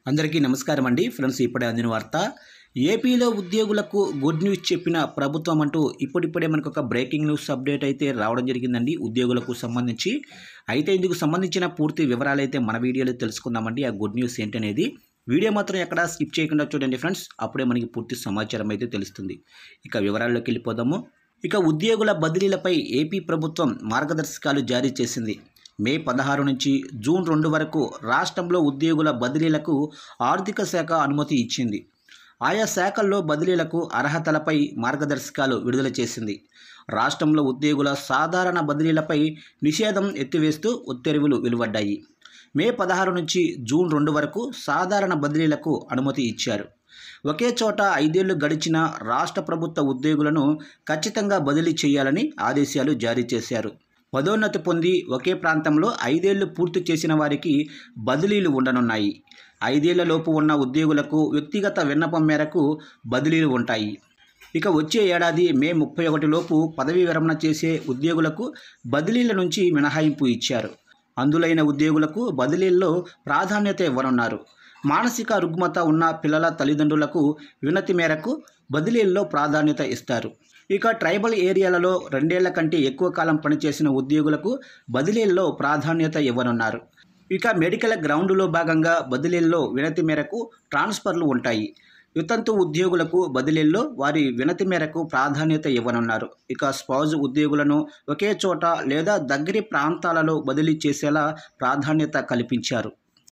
అందరికీ నమస్కారం అండి ఫ్రెండ్స్. ఇప్పుడే అందిన వార్త. ఏపీలో ఉద్యోగులకు గుడ్ న్యూస్ చెప్పిన ప్రభుత్వం అంటూ ఇప్పుడిప్పుడే మనకు ఒక బ్రేకింగ్ న్యూస్ అప్డేట్ అయితే రావడం జరిగిందండి ఉద్యోగులకు సంబంధించి. అయితే ఇందుకు సంబంధించిన పూర్తి వివరాలు అయితే మన వీడియోలో తెలుసుకుందామండి. ఆ గుడ్ న్యూస్ ఏంటనేది వీడియో మాత్రం ఎక్కడా స్కిప్ చేయకుండా చూడండి ఫ్రెండ్స్. అప్పుడే మనకి పూర్తి సమాచారం అయితే తెలుస్తుంది. ఇక వివరాల్లోకి వెళ్ళిపోదాము. ఇక ఉద్యోగుల బదిలీలపై ఏపీ ప్రభుత్వం మార్గదర్శకాలు జారీ చేసింది. మే 16 నుంచి జూన్ 2 వరకు రాష్ట్రంలో ఉద్యోగుల బదిలీలకు ఆర్థిక శాఖ అనుమతి ఇచ్చింది. ఆయా శాఖల్లో బదిలీలకు అర్హతలపై మార్గదర్శకాలు విడుదల చేసింది. రాష్ట్రంలో ఉద్యోగుల సాధారణ బదిలీలపై నిషేధం ఎత్తివేస్తూ ఉత్తర్వులు వెలువడ్డాయి. మే 16 నుంచి జూన్ 2 వరకు సాధారణ బదిలీలకు అనుమతి ఇచ్చారు. ఒకే చోట 5 ఏళ్లు గడిచిన రాష్ట్ర ప్రభుత్వ ఉద్యోగులను ఖచ్చితంగా బదిలీ చేయాలని ఆదేశాలు జారీ చేశారు. పదోన్నతి పొంది ఒకే ప్రాంతంలో 5 ఏళ్లు పూర్తి చేసిన వారికి బదిలీలు ఉండనున్నాయి. 5 ఏళ్లలోపు ఉన్న ఉద్యోగులకు వ్యక్తిగత విన్నపం మేరకు బదిలీలు ఉంటాయి. ఇక వచ్చే ఏడాది మే 31 లోపు పదవీ విరమణ చేసే ఉద్యోగులకు బదిలీల నుంచి మినహాయింపు ఇచ్చారు. అందులైన ఉద్యోగులకు బదిలీల్లో ప్రాధాన్యత ఇవ్వనున్నారు. మానసిక రుగ్మత ఉన్న పిల్లల తల్లిదండ్రులకు వినతి మేరకు బదిలీల్లో ప్రాధాన్యత ఇస్తారు. ఇక ట్రైబల్ ఏరియాలలో 2 ఏళ్ల కంటే ఎక్కువ కాలం పనిచేసిన ఉద్యోగులకు బదిలీల్లో ప్రాధాన్యత ఇవ్వనున్నారు. ఇక మెడికల్ గ్రౌండ్లో భాగంగా బదిలీల్లో వినతి మేరకు ట్రాన్స్ఫర్లు ఉంటాయి. వితంతు ఉద్యోగులకు బదిలీల్లో వారి వినతి మేరకు ప్రాధాన్యత ఇవ్వనున్నారు. ఇక స్పౌజ్ ఉద్యోగులను ఒకే చోట లేదా దగ్గరి ప్రాంతాలలో బదిలీ చేసేలా ప్రాధాన్యత కల్పించారు.